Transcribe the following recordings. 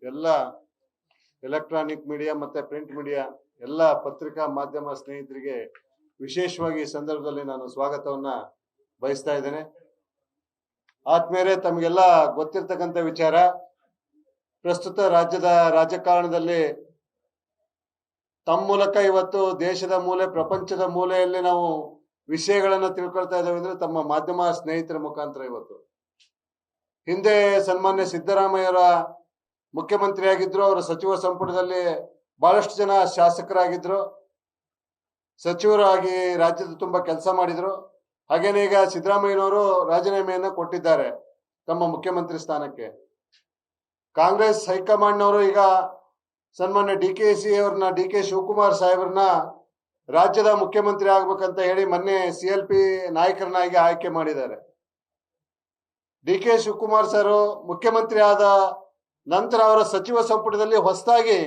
ಎಲ್ಲ electronic media ಮತ್ತೆ print media ಎಲ್ಲ ಪತ್ರಿಕಾ ಮಾಧ್ಯಮ ಸ್ನೇಹಿತರಿಗೆ ವಿಶೇಷವಾಗಿ ಈ ಸಂದರ್ಭದಲ್ಲಿ ನಾನು ಸ್ವಾಗತವನ್ನ ಬಯಸ್ತಾ ಇದ್ದೇನೆ. ಆದ್ಮೇಲೆ ತಮಗೆಲ್ಲ ಗೊತ್ತಿರ್ತಕ್ಕಂಥ ವಿಚಾರ, ಪ್ರಸ್ತುತ ರಾಜ್ಯದ ರಾಜಕಾರಣದಲ್ಲಿ ತಮ್ಮ ಮೂಲಕ ಇವತ್ತು ದೇಶದ ಮೂಲೆ ಪ್ರಪಂಚದ ಮೂಲೆಯಲ್ಲಿ ನಾವು ವಿಷಯಗಳನ್ನ ತಿಳ್ಕೊಳ್ತಾ ಇದ್ದೇವೆ ಅಂದ್ರೆ ತಮ್ಮ ಮಾಧ್ಯಮ ಸ್ನೇಹಿತರ ಮುಖಾಂತರ. ಇವತ್ತು ಹಿಂದೆ ಸನ್ಮಾನ್ಯ ಸಿದ್ದರಾಮಯ್ಯವರ ಮುಖ್ಯಮಂತ್ರಿ ಆಗಿದ್ರು, ಅವರ ಸಚಿವ ಸಂಪುಟದಲ್ಲಿ ಬಹಳಷ್ಟು ಜನ ಶಾಸಕರಾಗಿದ್ರು, ಸಚಿವರಾಗಿ ರಾಜ್ಯದ ತುಂಬಾ ಕೆಲಸ ಮಾಡಿದ್ರು. ಹಾಗೇನೆ ಈಗ ಸಿದ್ದರಾಮಯ್ಯನವರು ರಾಜೀನಾಮೆಯನ್ನ ಕೊಟ್ಟಿದ್ದಾರೆ ತಮ್ಮ ಮುಖ್ಯಮಂತ್ರಿ ಸ್ಥಾನಕ್ಕೆ. ಕಾಂಗ್ರೆಸ್ ಹೈಕಮಾಂಡ್ನವರು ಈಗ ಸನ್ಮಾನ್ಯ ಡಿ ಕೆ ಶಿವಕುಮಾರ್ ಸಾಹೇಬ್ರನ್ನ ರಾಜ್ಯದ ಮುಖ್ಯಮಂತ್ರಿ ಆಗ್ಬೇಕಂತ ಹೇಳಿ ಮೊನ್ನೆ CLP ನಾಯಕರನ್ನಾಗಿ ಆಯ್ಕೆ ಮಾಡಿದ್ದಾರೆ. ಡಿ ಕೆ ಶಿವಕುಮಾರ್ ಸರ್ ಮುಖ್ಯಮಂತ್ರಿ ಆದ ನಂತರ ಅವರ ಸಚಿವ ಸಂಪುಟದಲ್ಲಿ ಹೊಸದಾಗಿ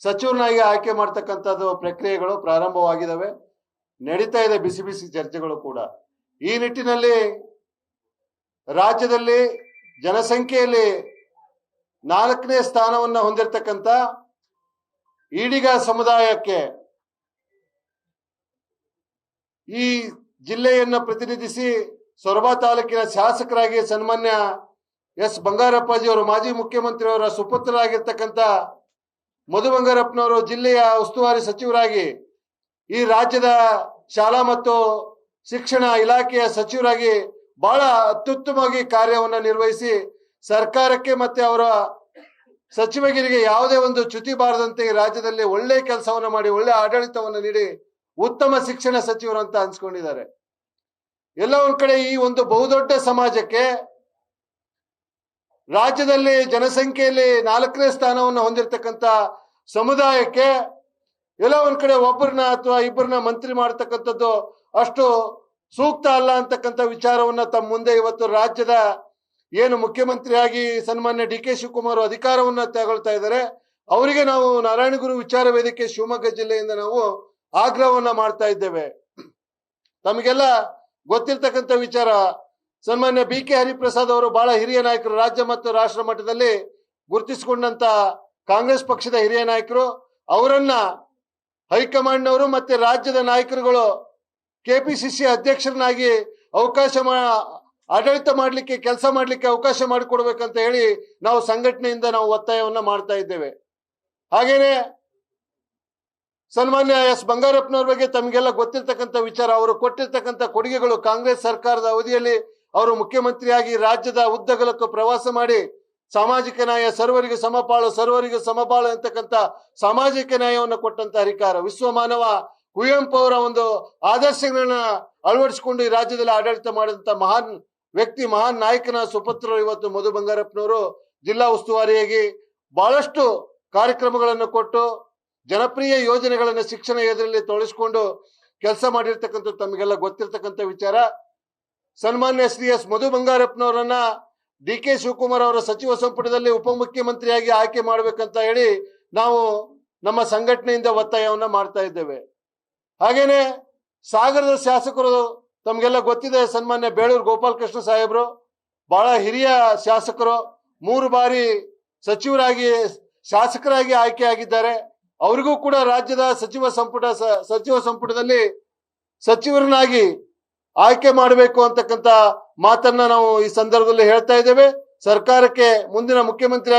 ಸಚಿವರನ್ನಾಗಿ ಆಯ್ಕೆ ಮಾಡ್ತಕ್ಕಂಥದ್ದು ಪ್ರಕ್ರಿಯೆಗಳು ಪ್ರಾರಂಭವಾಗಿದ್ದಾವೆ, ನಡೀತಾ ಇದೆ ಬಿಸಿ ಬಿಸಿ ಚರ್ಚೆಗಳು ಕೂಡ. ಈ ನಿಟ್ಟಿನಲ್ಲಿ ರಾಜ್ಯದಲ್ಲಿ ಜನಸಂಖ್ಯೆಯಲ್ಲಿ 4ನೇ ಸ್ಥಾನವನ್ನ ಹೊಂದಿರತಕ್ಕಂಥ ಈಡಿಗ ಸಮುದಾಯಕ್ಕೆ ಈ ಜಿಲ್ಲೆಯನ್ನ ಪ್ರತಿನಿಧಿಸಿ ಸೊರಬ ತಾಲೂಕಿನ ಶಾಸಕರಾಗಿ ಸನ್ಮಾನ್ಯ ಎಸ್ ಬಂಗಾರಪ್ಪಾಜಿ ಅವರು, ಮಾಜಿ ಮುಖ್ಯಮಂತ್ರಿಯವರ ಸುಪುತ್ರರಾಗಿರ್ತಕ್ಕಂಥ ಮಧು ಬಂಗಾರಪ್ಪನವರು ಜಿಲ್ಲೆಯ ಉಸ್ತುವಾರಿ ಸಚಿವರಾಗಿ, ಈ ರಾಜ್ಯದ ಶಾಲಾ ಮತ್ತು ಶಿಕ್ಷಣ ಇಲಾಖೆಯ ಸಚಿವರಾಗಿ ಬಹಳ ಅತ್ಯುತ್ತಮವಾಗಿ ಕಾರ್ಯವನ್ನ ನಿರ್ವಹಿಸಿ ಸರ್ಕಾರಕ್ಕೆ ಮತ್ತೆ ಅವರ ಸಚಿವಗಿರಿಗೆ ಯಾವುದೇ ಒಂದು ಚ್ಯುತಿ ಬಾರದಂತೆ ಈ ರಾಜ್ಯದಲ್ಲಿ ಒಳ್ಳೆ ಕೆಲಸವನ್ನ ಮಾಡಿ ಒಳ್ಳೆ ಆಡಳಿತವನ್ನು ನೀಡಿ ಉತ್ತಮ ಶಿಕ್ಷಣ ಸಚಿವರು ಅಂತ ಅನ್ಸ್ಕೊಂಡಿದ್ದಾರೆ. ಎಲ್ಲ ಒಂದ್ ಕಡೆ ಈ ಒಂದು ಬಹುದೊಡ್ಡ ಸಮಾಜಕ್ಕೆ, ರಾಜ್ಯದಲ್ಲಿ ಜನಸಂಖ್ಯೆಯಲ್ಲಿ 4ನೇ ಸ್ಥಾನವನ್ನು ಹೊಂದಿರತಕ್ಕಂತ ಸಮುದಾಯಕ್ಕೆ ಎಲ್ಲ ಒಂದ್ ಕಡೆ ಒಬ್ಬರನ್ನ ಅಥವಾ ಇಬ್ಬರನ್ನ ಮಂತ್ರಿ ಮಾಡತಕ್ಕಂಥದ್ದು ಅಷ್ಟು ಸೂಕ್ತ ಅಲ್ಲ ಅಂತಕ್ಕಂಥ ವಿಚಾರವನ್ನ ತಮ್ಮ ಮುಂದೆ ಇವತ್ತು ರಾಜ್ಯದ ಏನು ಮುಖ್ಯಮಂತ್ರಿಯಾಗಿ ಸನ್ಮಾನ್ಯ ಡಿ ಕೆ ಶಿವಕುಮಾರ್ ಅಧಿಕಾರವನ್ನ ತಗೊಳ್ತಾ ಇದ್ದಾರೆ, ಅವರಿಗೆ ನಾವು ನಾರಾಯಣಗುರು ವಿಚಾರ ವೇದಿಕೆ ಶಿವಮೊಗ್ಗ ಜಿಲ್ಲೆಯಿಂದ ನಾವು ಆಗ್ರಹವನ್ನ ಮಾಡ್ತಾ ಇದ್ದೇವೆ. ತಮಗೆಲ್ಲ ಗೊತ್ತಿರ್ತಕ್ಕಂಥ ವಿಚಾರ, ಸನ್ಮಾನ್ಯ BK ಹರಿಪ್ರಸಾದ್ ಅವರು ಬಹಳ ಹಿರಿಯ ನಾಯಕರು, ರಾಜ್ಯ ಮತ್ತು ರಾಷ್ಟ್ರ ಮಟ್ಟದಲ್ಲಿ ಗುರುತಿಸಿಕೊಂಡಂತ ಕಾಂಗ್ರೆಸ್ ಪಕ್ಷದ ಹಿರಿಯ ನಾಯಕರು. ಅವರನ್ನ ಹೈಕಮಾಂಡ್ನವರು ಮತ್ತೆ ರಾಜ್ಯದ ನಾಯಕರುಗಳು KPCC ಅಧ್ಯಕ್ಷರನ್ನಾಗಿ ಆಡಳಿತ ಮಾಡ್ಲಿಕ್ಕೆ, ಕೆಲಸ ಮಾಡ್ಲಿಕ್ಕೆ ಅವಕಾಶ ಮಾಡಿಕೊಡ್ಬೇಕಂತ ಹೇಳಿ ನಾವು ಸಂಘಟನೆಯಿಂದ ನಾವು ಒತ್ತಾಯವನ್ನ ಮಾಡ್ತಾ ಇದ್ದೇವೆ. ಹಾಗೇನೆ ಸನ್ಮಾನ್ಯ ಎಸ್ ಬಂಗಾರಪ್ಪನವ್ರ ಬಗ್ಗೆ ತಮಗೆಲ್ಲ ಗೊತ್ತಿರ್ತಕ್ಕಂಥ ವಿಚಾರ, ಅವರು ಕೊಟ್ಟಿರ್ತಕ್ಕಂಥ ಕೊಡುಗೆಗಳು, ಕಾಂಗ್ರೆಸ್ ಸರ್ಕಾರದ ಅವಧಿಯಲ್ಲಿ ಅವರು ಮುಖ್ಯಮಂತ್ರಿಯಾಗಿ ರಾಜ್ಯದ ಉದ್ದಗಲಕ್ಕೂ ಪ್ರವಾಸ ಮಾಡಿ ಸಾಮಾಜಿಕ ನ್ಯಾಯ, ಸರ್ವರಿಗೂ ಸಮಪಾಳು ಅಂತಕ್ಕಂಥ ಸಾಮಾಜಿಕ ನ್ಯಾಯವನ್ನು ಕೊಟ್ಟಂತ ಅಧಿಕಾರ, ವಿಶ್ವಮಾನವ ಕುವೆಂಪು ಅವರ ಒಂದು ಆದರ್ಶಗಳನ್ನ ಅಳವಡಿಸಿಕೊಂಡು ಈ ರಾಜ್ಯದಲ್ಲಿ ಆಡಳಿತ ಮಾಡಿದಂತ ಮಹಾನ್ ವ್ಯಕ್ತಿ, ಮಹಾನ್ ನಾಯಕನ ಸುಪುತ್ರರು ಇವತ್ತು ಮಧು ಬಂಗಾರಪ್ಪನವರು ಜಿಲ್ಲಾ ಉಸ್ತುವಾರಿಯಾಗಿ ಬಹಳಷ್ಟು ಕಾರ್ಯಕ್ರಮಗಳನ್ನು ಕೊಟ್ಟು ಜನಪ್ರಿಯ ಯೋಜನೆಗಳನ್ನು ಶಿಕ್ಷಣ ಯೋಜನೆಯಲ್ಲಿ ತೊಡಗಿಸಿಕೊಂಡು ಕೆಲಸ ಮಾಡಿರ್ತಕ್ಕಂಥ ತಮಗೆಲ್ಲ ಗೊತ್ತಿರ್ತಕ್ಕಂಥ ವಿಚಾರ. ಸನ್ಮಾನ್ಯ ಶ್ರೀ ಎಸ್ ಮಧು ಬಂಗಾರಪ್ಪನವರನ್ನ DK ಶಿವಕುಮಾರ್ ಅವರ ಸಚಿವ ಸಂಪುಟದಲ್ಲಿ ಉಪಮುಖ್ಯಮಂತ್ರಿಯಾಗಿ ಆಯ್ಕೆ ಮಾಡ್ಬೇಕಂತ ಹೇಳಿ ನಾವು ನಮ್ಮ ಸಂಘಟನೆಯಿಂದ ಒತ್ತಾಯವನ್ನ ಮಾಡ್ತಾ ಇದ್ದೇವೆ. ಹಾಗೇನೆ ಸಾಗರದ ಶಾಸಕರು ತಮಗೆಲ್ಲ ಗೊತ್ತಿದೆ, ಸನ್ಮಾನ್ಯ ಬೇಳೂರು ಗೋಪಾಲಕೃಷ್ಣ ಸಾಹೇಬರು ಬಹಳ ಹಿರಿಯ ಶಾಸಕರು, 3 ಬಾರಿ ಶಾಸಕರಾಗಿ ಆಯ್ಕೆ ಆಗಿದ್ದಾರೆ. ಅವರಿಗೂ ಕೂಡ ರಾಜ್ಯದ ಸಚಿವ ಸಂಪುಟದಲ್ಲಿ ಸಚಿವರನ್ನಾಗಿ ಆಯ್ಕೆ ಮಾಡಬೇಕು ಅಂತಕ್ಕಂಥ ಮಾತನ್ನ ನಾವು ಈ ಸಂದರ್ಭದಲ್ಲಿ ಹೇಳ್ತಾ ಇದ್ದೇವೆ. ಸರ್ಕಾರಕ್ಕೆ ಮುಂದಿನ ಮುಖ್ಯಮಂತ್ರಿ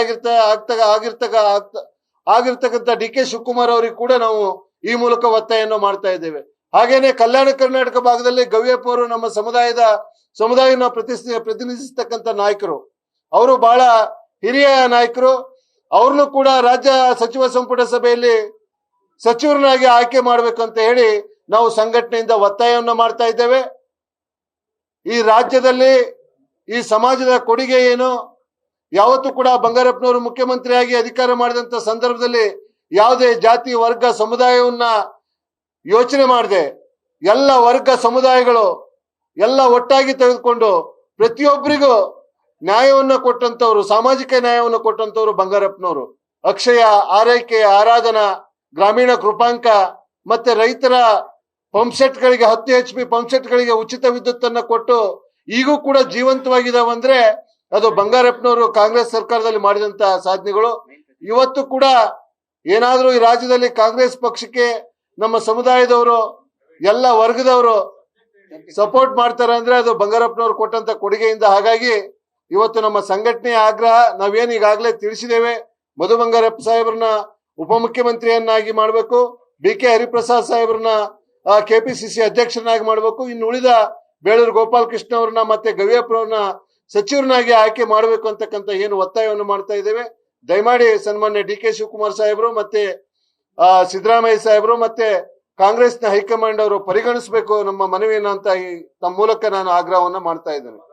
ಆಗಿರ್ತಕ್ಕಂಥ DK ಶಿವಕುಮಾರ್ ಅವರಿಗೆ ಕೂಡ ನಾವು ಈ ಮೂಲಕ ಒತ್ತಾಯವನ್ನು ಮಾಡ್ತಾ ಇದ್ದೇವೆ. ಹಾಗೇನೆ ಕಲ್ಯಾಣ ಕರ್ನಾಟಕ ಭಾಗದಲ್ಲಿ ಗವಿಯಪ್ಪ ಅವರು ನಮ್ಮ ಸಮುದಾಯನ ಪ್ರತಿನಿಧಿಸತಕ್ಕಂಥ ನಾಯಕರು, ಅವರು ಬಹಳ ಹಿರಿಯ ನಾಯಕರು. ಅವ್ರನ್ನು ಕೂಡ ರಾಜ್ಯ ಸಚಿವ ಸಂಪುಟ ಸಭೆಯಲ್ಲಿ ಸಚಿವರನ್ನಾಗಿ ಆಯ್ಕೆ ಮಾಡ್ಬೇಕಂತ ಹೇಳಿ ನಾವು ಸಂಘಟನೆಯಿಂದ ಒತ್ತಾಯವನ್ನು ಮಾಡ್ತಾ ಇದ್ದೇವೆ. ಈ ರಾಜ್ಯದಲ್ಲಿ ಈ ಸಮಾಜದ ಕೊಡುಗೆ ಏನು, ಯಾವತ್ತೂ ಕೂಡ ಬಂಗಾರಪ್ಪನವರು ಮುಖ್ಯಮಂತ್ರಿಯಾಗಿ ಅಧಿಕಾರ ಮಾಡಿದಂತ ಸಂದರ್ಭದಲ್ಲಿ ಯಾವುದೇ ಜಾತಿ ವರ್ಗ ಸಮುದಾಯವನ್ನ ಯೋಚನೆ ಮಾಡದೆ ಎಲ್ಲ ವರ್ಗ ಸಮುದಾಯಗಳು ಎಲ್ಲ ಒಟ್ಟಾಗಿ ತೆಗೆದುಕೊಂಡು ಪ್ರತಿಯೊಬ್ಬರಿಗೂ ನ್ಯಾಯವನ್ನು ಕೊಟ್ಟಂತವ್ರು, ಸಾಮಾಜಿಕ ನ್ಯಾಯವನ್ನು ಕೊಟ್ಟಂತವ್ರು ಬಂಗಾರಪ್ಪನವರು. ಅಕ್ಷಯ, ಆರೈಕೆ, ಆರಾಧನಾ, ಗ್ರಾಮೀಣ ಕೃಪಾಂಕ ಮತ್ತೆ ರೈತರ ಪಂಪ್ಸೆಟ್ಗಳಿಗೆ 10 HP ಪಂಪ್ಸೆಟ್ಗಳಿಗೆ ಉಚಿತ ವಿದ್ಯುತ್ ಅನ್ನ ಕೊಟ್ಟು ಈಗೂ ಕೂಡ ಜೀವಂತವಾಗಿದಾವಂದ್ರೆ ಅದು ಬಂಗಾರಪ್ಪನವರು ಕಾಂಗ್ರೆಸ್ ಸರ್ಕಾರದಲ್ಲಿ ಮಾಡಿದಂತ ಸಾಧನೆಗಳು. ಇವತ್ತು ಕೂಡ ಏನಾದ್ರೂ ಈ ರಾಜ್ಯದಲ್ಲಿ ಕಾಂಗ್ರೆಸ್ ಪಕ್ಷಕ್ಕೆ ನಮ್ಮ ಸಮುದಾಯದವರು ಎಲ್ಲ ವರ್ಗದವರು ಸಪೋರ್ಟ್ ಮಾಡ್ತಾರೆ ಅಂದ್ರೆ ಅದು ಬಂಗಾರಪ್ಪನವ್ರು ಕೊಟ್ಟಂತ ಕೊಡುಗೆಯಿಂದ. ಹಾಗಾಗಿ ಇವತ್ತು ನಮ್ಮ ಸಂಘಟನೆಯ ಆಗ್ರಹ ನಾವೇನು ಈಗಾಗಲೇ ತಿಳಿಸಿದ್ದೇವೆ. ಮಧು ಬಂಗಾರಪ್ಪ ಸಾಹೇಬ್ರನ್ನ ಉಪಮುಖ್ಯಮಂತ್ರಿಯನ್ನಾಗಿ ಮಾಡಬೇಕು, BK ಹರಿಪ್ರಸಾದ್ ಸಾಹೇಬ್ರನ್ನ KPCC ಅಧ್ಯಕ್ಷರನ್ನಾಗಿ ಮಾಡಬೇಕು, ಇನ್ನು ಉಳಿದ ಬೇಳೂರು ಗೋಪಾಲಕೃಷ್ಣ ಅವ್ರನ್ನ ಮತ್ತೆ ಗವಿಯಪ್ಪರವ್ರನ್ನ ಸಚಿವರನ್ನಾಗಿ ಆಯ್ಕೆ ಮಾಡಬೇಕು ಅಂತಕ್ಕಂಥ ಏನು ಒತ್ತಾಯವನ್ನು ಮಾಡ್ತಾ ಇದ್ದೇವೆ. ದಯಮಾಡಿ ಸನ್ಮಾನ್ಯ DK ಶಿವಕುಮಾರ್ ಸಾಹೇಬರು ಮತ್ತೆ ಸಿದ್ದರಾಮಯ್ಯ ಸಾಹೇಬರು ಮತ್ತೆ ಕಾಂಗ್ರೆಸ್ನ ಹೈಕಮಾಂಡ್ ಅವರು ಪರಿಗಣಿಸಬೇಕು ನಮ್ಮ ಮನವಿಯನ್ನ ಅಂತ ತಮ್ಮ ಮೂಲಕ ನಾನು ಆಗ್ರಹವನ್ನ ಮಾಡ್ತಾ ಇದ್ದೇನೆ.